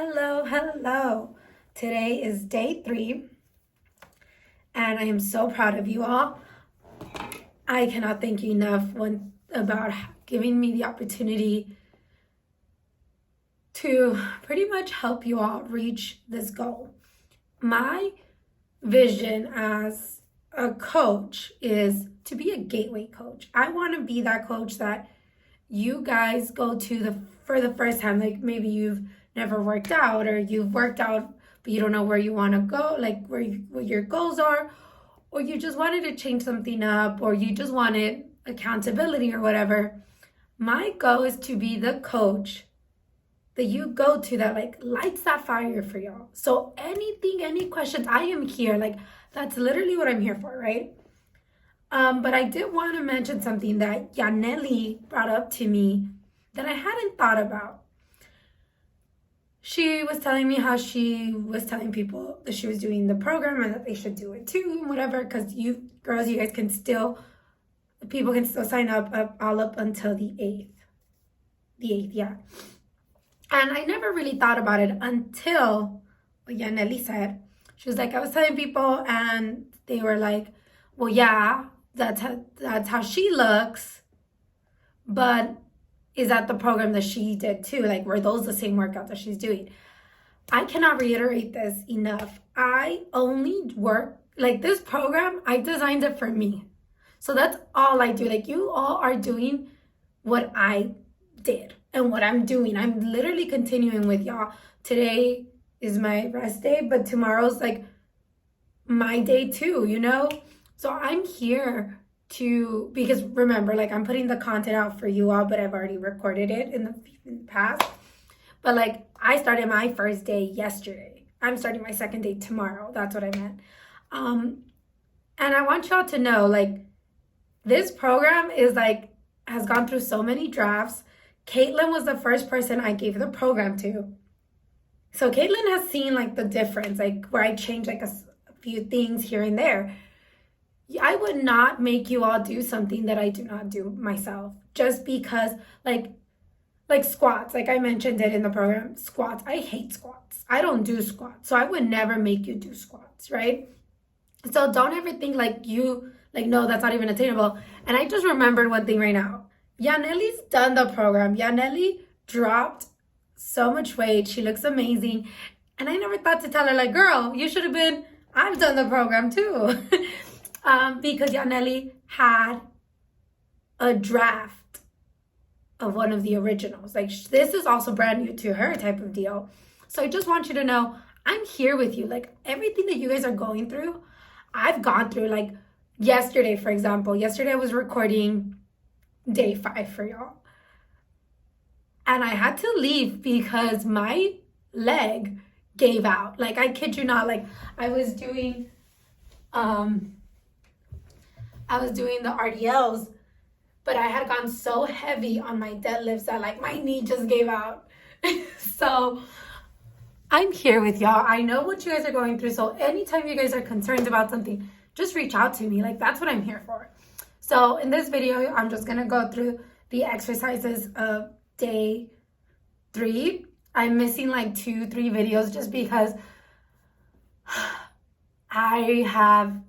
Hello, hello. Today is day 3, and I am so proud of you all. I cannot thank you enough about giving me the opportunity to pretty much help you all reach this goal. My vision as a coach is to be a gateway coach. I want to be that coach that you guys go to for the first time. Like maybe you've never worked out, or you've worked out but you don't know where you want to go, like what your goals are, or you just wanted to change something up, or you just wanted accountability or whatever. My goal is to be the coach that you go to that like lights that fire for y'all. So any questions, I am here. Like that's literally what I'm here for, right? But I did want to mention something that Yaneli brought up to me that I hadn't thought about. She was telling me how she was telling people that she was doing the program and that they should do it too and whatever, because you guys can still, people can still sign up all up until the 8th. The 8th, yeah. And I never really thought about it until what Yaneli said. She was like, I was telling people and they were like, well, yeah, that's how she looks, but is that the program that she did too? Like, were those the same workouts that she's doing? I cannot reiterate this enough. I only work, like this program, I designed it for me. So that's all I do. Like you all are doing what I did and what I'm doing. I'm literally continuing with y'all. Today is my rest day, but tomorrow's like my day too, you know? So I'm here because remember, like I'm putting the content out for you all, but I've already recorded it in the past. But like I started my first day yesterday. I'm starting my second day tomorrow. That's what I meant. And I want y'all to know, like, this program is like, has gone through so many drafts. Caitlin was the first person I gave the program to. So Caitlin has seen like the difference, like where I changed like a few things here and there. I would not make you all do something that I do not do myself, just because like squats, like I mentioned it in the program, squats, I hate squats. I don't do squats. So I would never make you do squats, right? So don't ever think like no, that's not even attainable. And I just remembered one thing right now. Yaneli's done the program. Yaneli dropped so much weight. She looks amazing. And I never thought to tell her like, girl, you should have been, I've done the program too. Because Yaneli had a draft of one of the originals. Like this is also brand new to her type of deal. So I just want you to know, I'm here with you. Like everything that you guys are going through, I've gone through. Like yesterday, for example, I was recording day 5 for y'all. And I had to leave because my leg gave out. Like I kid you not, like I was doing the RDLs, but I had gone so heavy on my deadlifts that like my knee just gave out. So I'm here with y'all. I know what you guys are going through. So anytime you guys are concerned about something, just reach out to me. Like that's what I'm here for. So in this video, I'm just gonna go through the exercises of day 3. I'm missing like 2-3 videos just because I have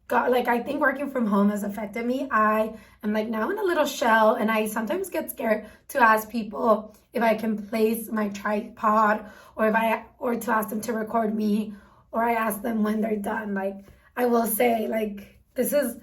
got, like, I think working from home has affected me. I am like now in a little shell, and I sometimes get scared to ask people if I can place my tripod, or to ask them to record me, or I ask them when they're done. Like I will say, like this is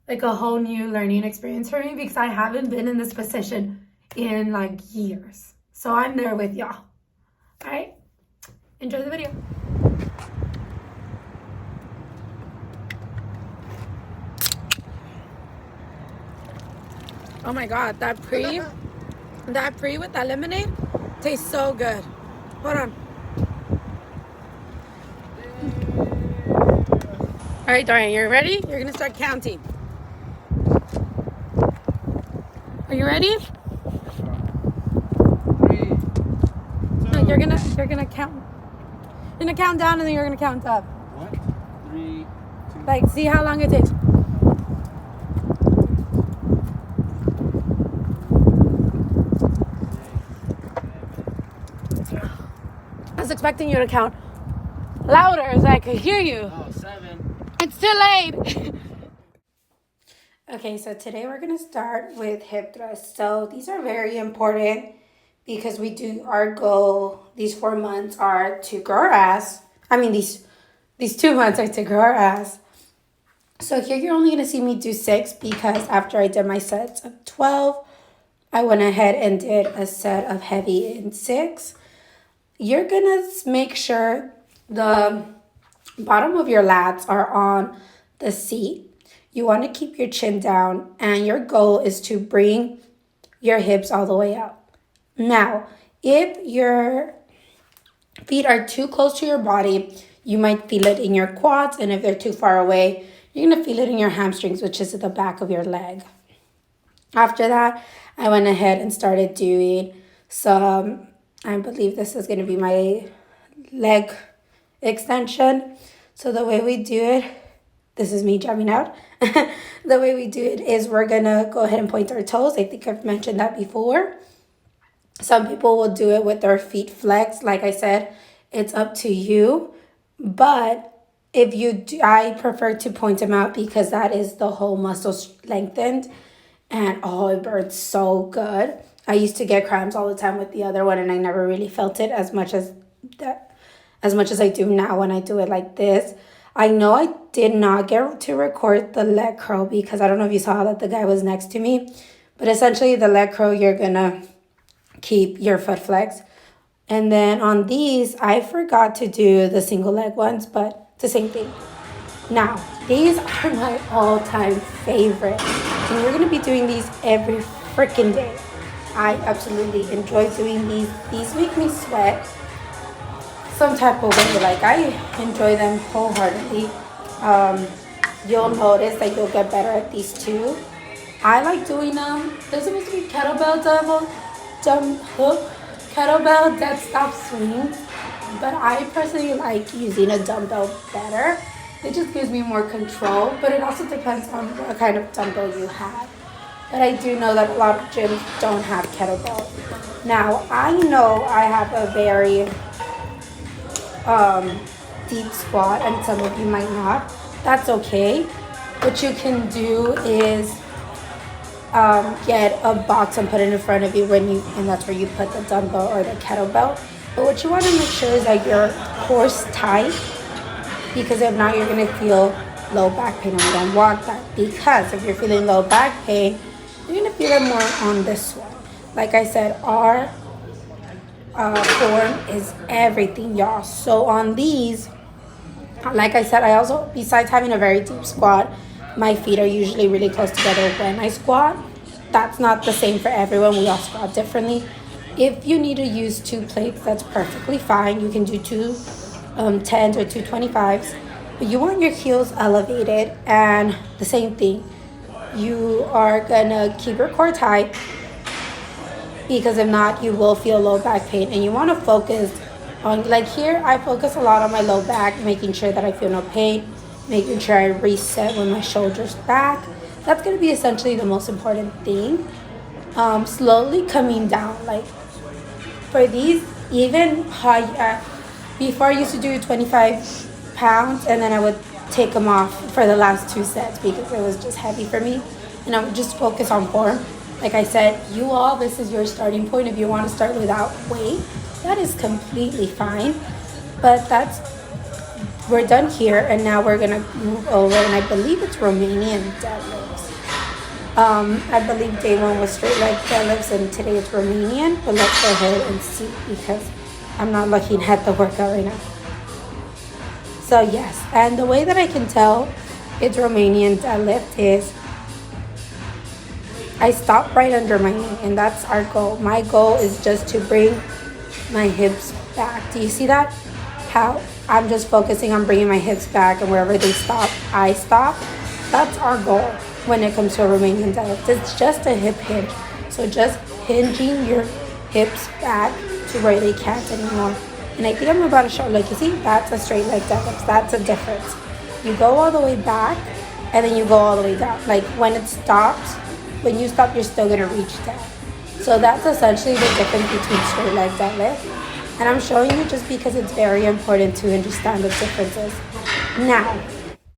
like a whole new learning experience for me because I haven't been in this position in like years. So I'm there with y'all. All right, enjoy the video. Oh my God, that pre with that lemonade tastes so good. Hold on. All right, Dorian, you're ready? You're gonna start counting. Are you ready? 3, 2. No, you're gonna count. You're gonna count down and then you're gonna count up. 1, 3, 2. Like, see how long it takes. was expecting you to count louder so I could hear you. Oh, 7. It's too late. Okay, so today we're going to start with hip thrusts. So these are very important because our goal these 4 months are to grow our ass. I mean, these 2 months are to grow our ass. So here you're only going to see me do 6 because after I did my sets of 12, I went ahead and did a set of heavy in 6. You're going to make sure the bottom of your lats are on the seat. You want to keep your chin down, and your goal is to bring your hips all the way up. Now, if your feet are too close to your body, you might feel it in your quads, and if they're too far away, you're going to feel it in your hamstrings, which is at the back of your leg. After that, I went ahead and started doing some, I believe this is going to be my leg extension. So the way we do it, this is me jamming out. The way we do it is we're going to go ahead and point our toes. I think I've mentioned that before. Some people will do it with their feet flexed. Like I said, it's up to you. But if you do, I prefer to point them out because that is the whole muscle lengthened. And oh, it burns so good. I used to get cramps all the time with the other one, and I never really felt it as much as I do now when I do it like this. I know I did not get to record the leg curl because I don't know if you saw that the guy was next to me. But essentially the leg curl, you're going to keep your foot flexed. And then on these, I forgot to do the single leg ones, but it's the same thing. Now, these are my all-time favorite. And we're going to be doing these every freaking day. I absolutely enjoy doing these. These make me sweat some type of way. Like, I enjoy them wholeheartedly. You'll notice that you'll get better at these too. I like doing them. There's supposed to be kettlebell dumb hook, kettlebell dead stop swing, but I personally like using a dumbbell better. It just gives me more control, but it also depends on what kind of dumbbell you have. But I do know that a lot of gyms don't have kettlebells. Now, I know I have a very deep squat, and some of you might not. That's okay. What you can do is get a box and put it in front of you and that's where you put the dumbbell or the kettlebell. But what you want to make sure is that your core's tight, because if not, you're going to feel low back pain, and we don't want that. Because if you're feeling low back pain, you're going to feel it more on this one. Like I said, our form is everything, y'all. So on these, like I said, I also, besides having a very deep squat, my feet are usually really close together when I squat. That's not the same for everyone. We all squat differently. If you need to use 2 plates, that's perfectly fine. You can do 2 10s or 2 25s. But you want your heels elevated, and the same thing. You are going to keep your core tight, because if not, you will feel low back pain. And you want to focus on, like here, I focus a lot on my low back, making sure that I feel no pain, making sure I reset with my shoulders back. That's going to be essentially the most important thing. Slowly coming down. Like for these, even high, before I used to do 25 pounds, and then I would take them off for the last 2 sets because it was just heavy for me, and I would just focus on form. Like I said, this is your starting point. If you want to start without weight, that is completely fine. But we're done here, and now we're gonna move over, and I believe it's Romanian deadlifts. I believe day 1 was straight leg deadlifts, and today it's Romanian. But let's go ahead and see, because I'm not looking at the workout right now. So yes, and the way that I can tell it's Romanian deadlift is I stop right under my knee, and that's our goal. My goal is just to bring my hips back. Do you see that? How I'm just focusing on bringing my hips back, and wherever they stop, I stop. That's our goal when it comes to a Romanian deadlift. It's just a hip hinge. So just hinging your hips back to where they can't anymore. And I think I'm about to show, like, you see, that's a straight leg deadlift. That's a difference. You go all the way back, and then you go all the way down. Like when it stops, when you stop, you're still gonna reach down. So that's essentially the difference between straight leg deadlift And I'm showing you just because it's very important to understand the differences. Now,